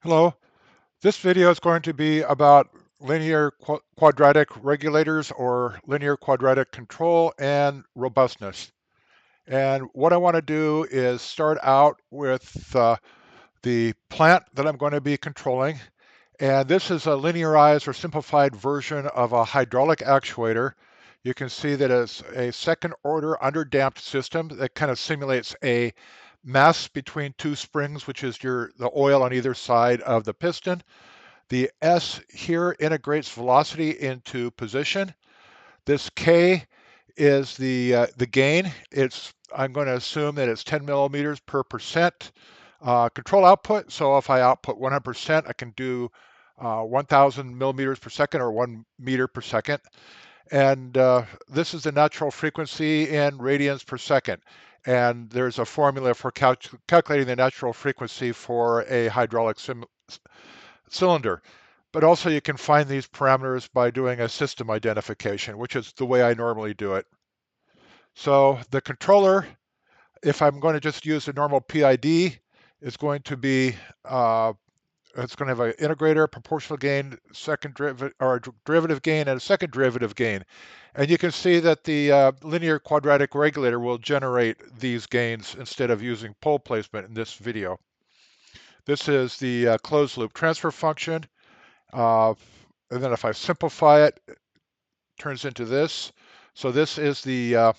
Hello. This video is going to be about linear quadratic regulators or linear quadratic control and robustness. And what I want to do is start out with the plant that I'm going to be controlling. And this is a linearized or simplified version of a hydraulic actuator. You can see that it's a second order underdamped system that kind of simulates a mass between two springs, which is the oil on either side of the piston. The S here integrates velocity into position. This K is the gain. I'm going to assume that it's 10 millimeters per percent control output. So if I output 100%, I can do 1,000 millimeters per second or 1 meter per second. And this is the natural frequency in radians per second. And there's a formula for calculating the natural frequency for a hydraulic cylinder. But also you can find these parameters by doing a system identification, which is the way I normally do it. So the controller, if I'm going to just use a normal PID, is going to be it's going to have an integrator, proportional gain, second derivative or derivative gain, and a second derivative gain. And you can see that the linear quadratic regulator will generate these gains instead of using pole placement in this video. This is the closed loop transfer function. Uh, and then if I simplify it, it turns into this. So this is the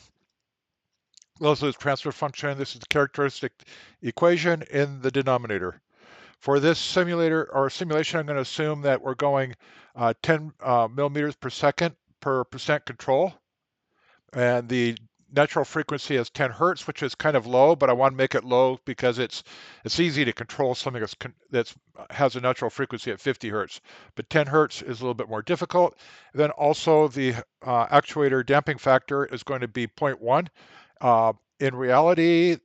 closed loop transfer function. This is the characteristic equation in the denominator. For this simulator or simulation, I'm going to assume that we're going 10 millimeters per second per percent control. And the natural frequency is 10 hertz, which is kind of low, but I want to make it low because it's easy to control something that's has a natural frequency at 50 hertz. But 10 hertz is a little bit more difficult. And then also the actuator damping factor is going to be 0.1. In reality,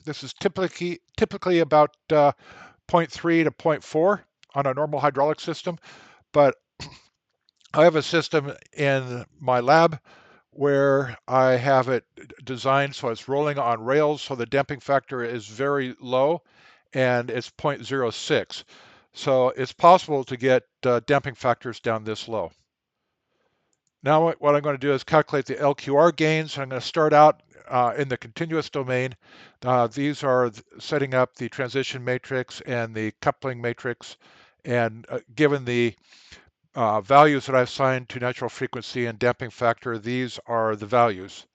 this is typically about 0.3 to 0.4 on a normal hydraulic system, but I have a system in my lab where I have it designed so it's rolling on rails, so the damping factor is very low, and it's 0.06. So it's possible to get damping factors down this low. Now what I'm going to do is calculate the LQR gains. I'm going to start out in the continuous domain. These are setting up the transition matrix and the coupling matrix, and given the values that I've assigned to natural frequency and damping factor, these are the values.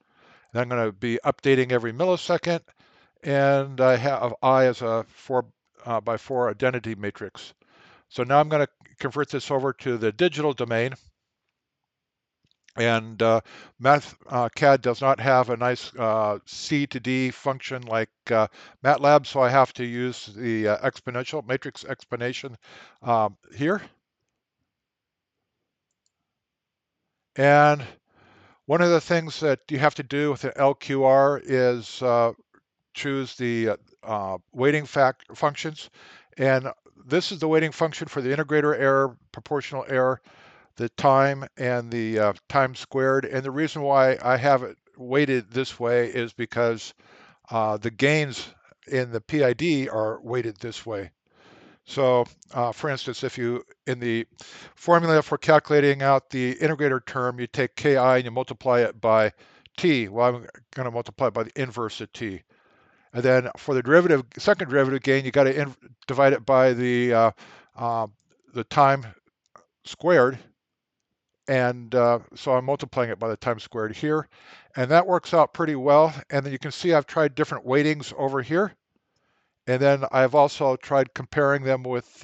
And I'm going to be updating every millisecond, and I have I as a 4x4 identity matrix. So now I'm going to convert this over to the digital domain. And CAD does not have a nice C to D function like MATLAB, so I have to use the exponential matrix explanation here. And one of the things that you have to do with an LQR is choose the weighting functions. And this is the weighting function for the integrator error, proportional error, the time, and the time squared. And the reason why I have it weighted this way is because the gains in the PID are weighted this way. So, for instance, if you, in the formula for calculating out the integrator term, you take Ki and you multiply it by T. Well, I'm going to multiply it by the inverse of T. And then for the second derivative gain, you got to divide it by the time squared. And so I'm multiplying it by the time squared here. And that works out pretty well. And then you can see I've tried different weightings over here. And then I've also tried comparing them with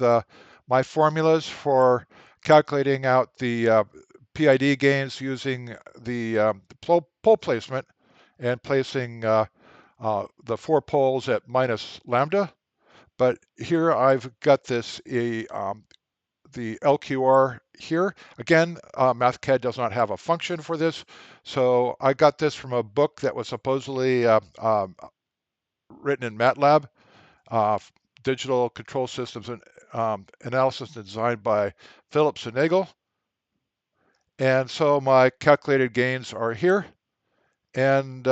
my formulas for calculating out the PID gains using the pole placement and placing the 4 poles at minus lambda. But here I've got the LQR here. Again, MathCAD does not have a function for this. So I got this from a book that was supposedly written in MATLAB. Digital Control Systems and Analysis and Design by Phillips and Nagel. And so my calculated gains are here. And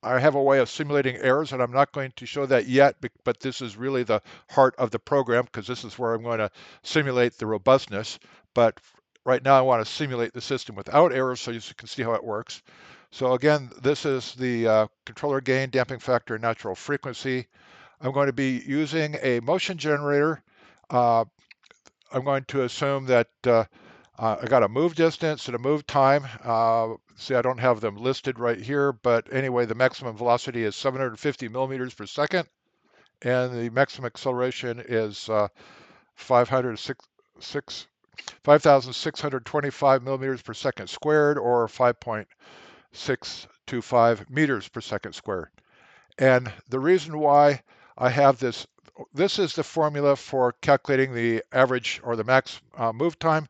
I have a way of simulating errors, and I'm not going to show that yet, but this is really the heart of the program because this is where I'm going to simulate the robustness. But right now I want to simulate the system without errors so you can see how it works. So again, this is the controller gain, damping factor, and natural frequency. I'm going to be using a motion generator. I'm going to assume that I got a move distance and a move time. See, I don't have them listed right here, but anyway, the maximum velocity is 750 millimeters per second, and the maximum acceleration is 5,625 millimeters per second squared, or 5.625 meters per second squared. And the reason why I have this is the formula for calculating the average or the max move time.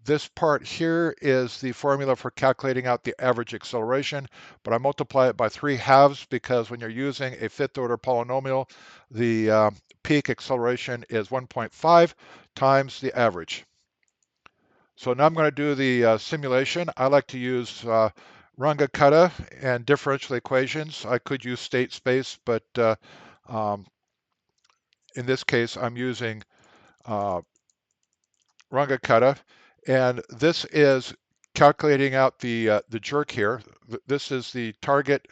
This part here is the formula for calculating out the average acceleration, but I multiply it by 3/2 because when you're using a fifth order polynomial, the peak acceleration is 1.5 times the average. So now I'm going to do the simulation. I like to use Runge-Kutta and differential equations. I could use state space, but um, in this case, I'm using uh, Runge-Kutta, and this is calculating out the jerk here. This is the target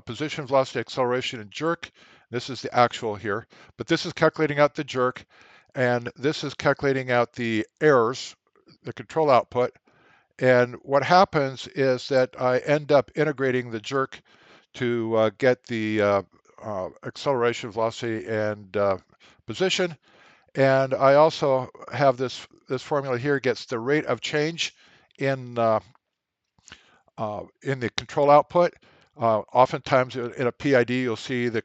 position, velocity, acceleration, and jerk. This is the actual here, but this is calculating out the jerk, and this is calculating out the errors, the control output. And what happens is that I end up integrating the jerk to get the acceleration, velocity, and position. And I also have this formula here gets the rate of change in the control output. Oftentimes in a PID, you'll see the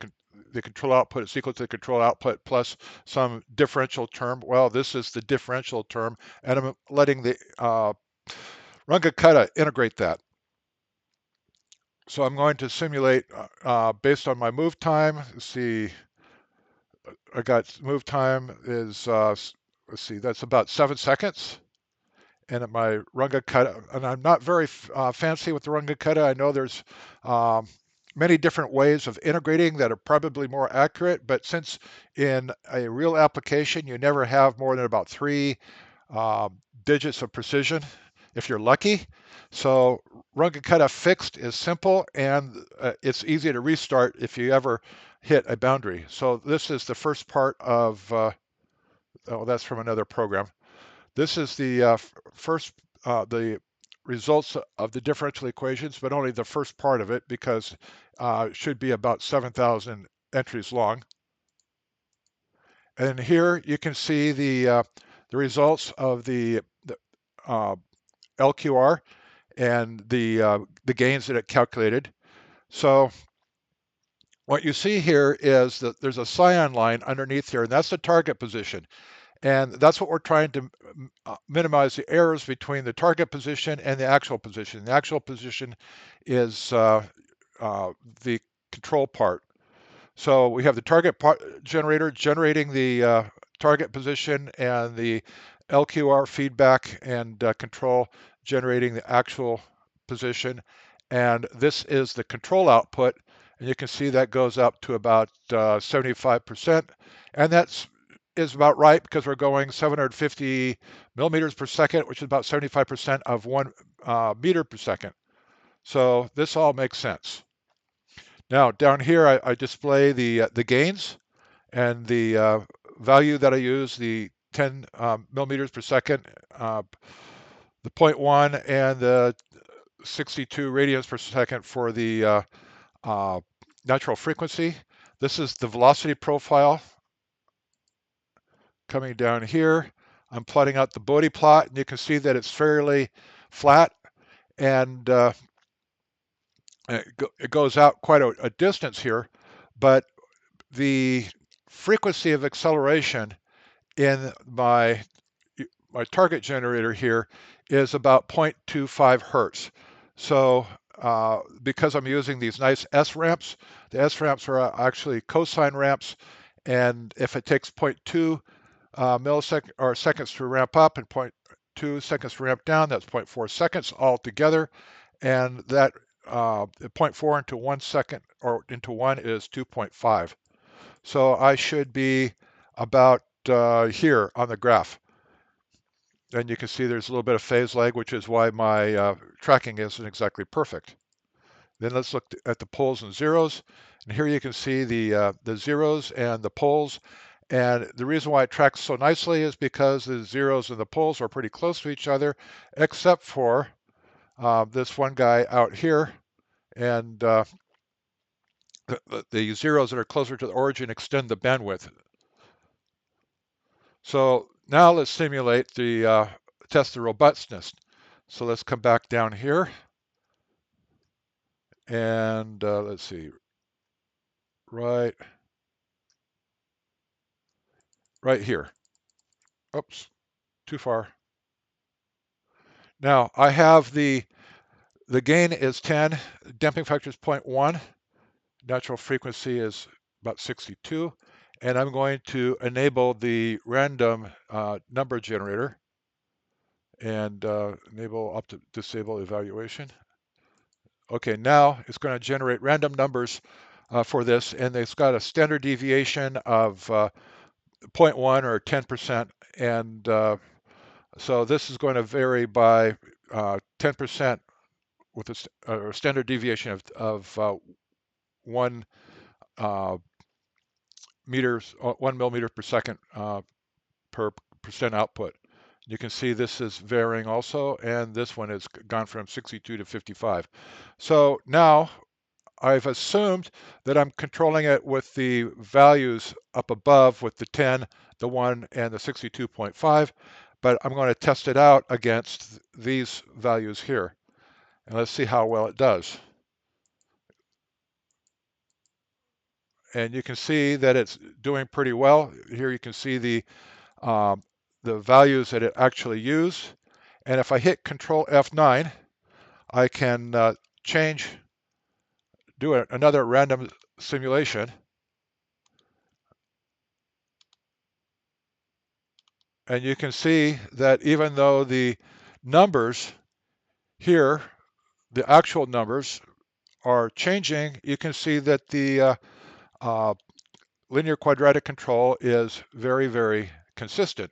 control output is equal to the control output plus some differential term. Well, this is the differential term, and I'm letting the Runge-Kutta integrate that. So I'm going to simulate based on my move time. Let's see, I got move time is, let's see, that's about 7 seconds. And my Runge-Kutta, and I'm not very fancy with the Runge-Kutta. I know there's um, many different ways of integrating that are probably more accurate, but since in a real application, you never have more than about 3 digits of precision if you're lucky. So Runge-Kutta fixed is simple, and it's easy to restart if you ever hit a boundary. So this is the first part of, oh, that's from another program. This is the the results of the differential equations, but only the first part of it because it should be about 7,000 entries long. And here you can see the results of the LQR and the gains that it calculated. So what you see here is that there's a cyan line underneath here, and that's the target position. And that's what we're trying to minimize the errors between the target position and the actual position. The actual position is the control part. So we have the target generator generating the target position, and the LQR feedback and control generating the actual position. And this is the control output. And you can see that goes up to about 75%. And that's is about right because we're going 750 millimeters per second, which is about 75% of 1 meter per second. So this all makes sense. Now down here, I display the gains and the value that I use, the 10 millimeters per second, the 0.1, and the 62 radians per second for the natural frequency. This is the velocity profile coming down here. I'm plotting out the Bode plot, and you can see that it's fairly flat, and it goes out quite a distance here, but the frequency of acceleration in my target generator here is about 0.25 hertz. So because I'm using these nice S ramps, the S ramps are actually cosine ramps, and if it takes 0.2 milliseconds or seconds to ramp up and 0.2 seconds to ramp down, that's 0.4 seconds altogether, and that 0.4 into 1 second, or into 1 is 2.5. So I should be about here on the graph. And you can see there's a little bit of phase lag, which is why my tracking isn't exactly perfect. Then let's look at the poles and zeros. And here you can see the zeros and the poles. And the reason why it tracks so nicely is because the zeros and the poles are pretty close to each other, except for this one guy out here. And the zeros that are closer to the origin extend the bandwidth. So now let's simulate the test the robustness. So let's come back down here. And let's see, right here. Oops, too far. Now I have the gain is 10, damping factor is 0.1, natural frequency is about 62, and I'm going to enable the random number generator and enable up to disable evaluation. Okay, now it's going to generate random numbers for this, and it's got a standard deviation of 0.1 or 10%, and so this is going to vary by 10% with a standard deviation of 1 meters, 1 millimeter per second per percent output. You can see this is varying also, and this one has gone from 62 to 55. So now I've assumed that I'm controlling it with the values up above with the 10, the 1, and the 62.5, but I'm going to test it out against these values here. And let's see how well it does. And you can see that it's doing pretty well. Here you can see the values that it actually used. And if I hit Control F9, I can do another random simulation. And you can see that even though the numbers here, the actual numbers, are changing, you can see that the linear quadratic control is very, very consistent.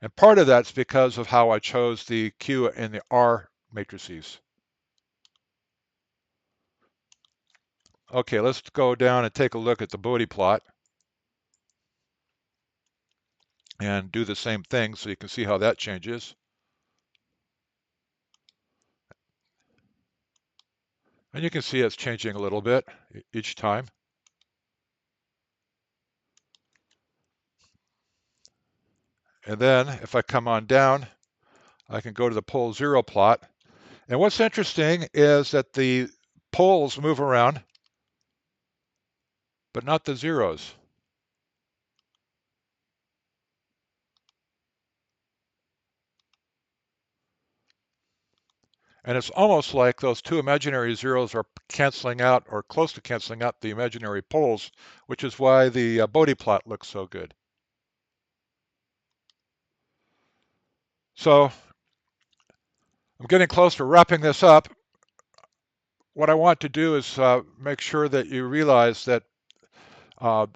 And part of that's because of how I chose the Q and the R matrices. Okay, let's go down and take a look at the Bodie plot and do the same thing so you can see how that changes. And you can see it's changing a little bit each time. And then if I come on down, I can go to the pole zero plot. And what's interesting is that the poles move around, but not the zeros. And it's almost like those two imaginary zeros are canceling out or close to canceling out the imaginary poles, which is why the Bodie plot looks so good. So I'm getting close to wrapping this up. What I want to do is make sure that you realize that the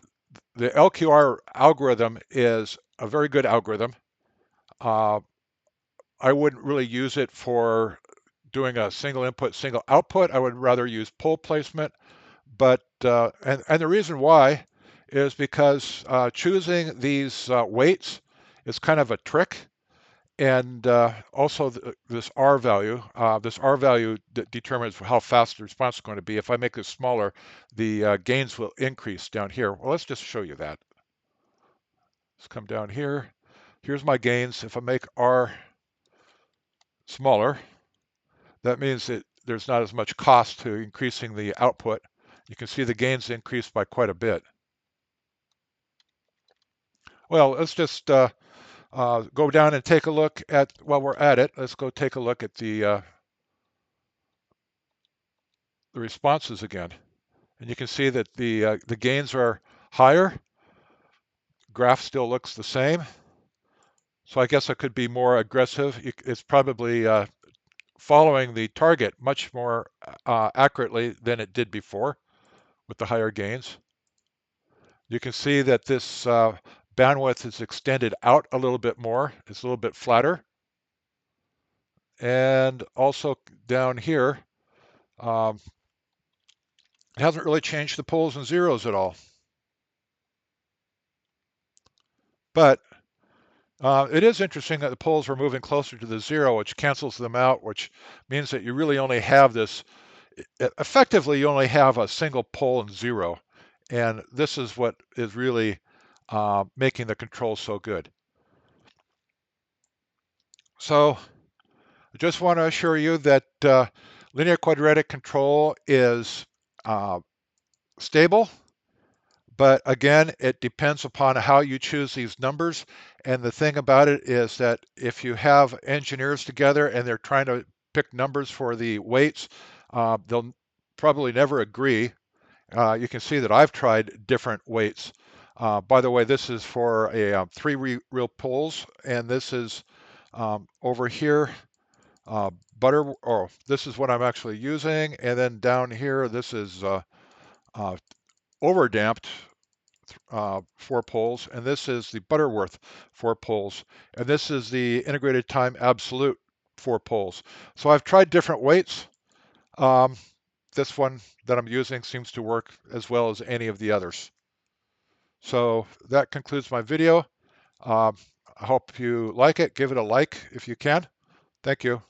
LQR algorithm is a very good algorithm. I wouldn't really use it for doing a single input, single output. I would rather use pole placement. But and the reason why is because choosing these weights is kind of a trick. And also this R value determines how fast the response is going to be. If I make this smaller, the gains will increase down here. Well, let's just show you that. Let's come down here. Here's my gains. If I make R smaller, that means that there's not as much cost to increasing the output. You can see the gains increase by quite a bit. Well, let's just go down and take a look at, while we're at it, let's go take a look at the responses again. And you can see that the gains are higher. Graph still looks the same. So I guess I could be more aggressive. It's probably following the target much more accurately than it did before with the higher gains. You can see that this bandwidth is extended out a little bit more. It's a little bit flatter. And also down here, um, it hasn't really changed the poles and zeros at all. But it is interesting that the poles are moving closer to the zero, which cancels them out, which means that you really only have this, effectively you only have a single pole and zero. And this is what is really making the control so good. So I just want to assure you that linear quadratic control is stable. But again, it depends upon how you choose these numbers. And the thing about it is that if you have engineers together and they're trying to pick numbers for the weights, they'll probably never agree. You can see that I've tried different weights. By the way, this is for a three real poles, and this is over here, butter, or this is what I'm actually using. And then down here, this is overdamped 4 poles, and this is the Butterworth 4 poles, and this is the integrated time absolute 4 poles. So I've tried different weights. Um, this one that I'm using seems to work as well as any of the others. So that concludes my video. I hope you like it. Give it a like if you can. Thank you.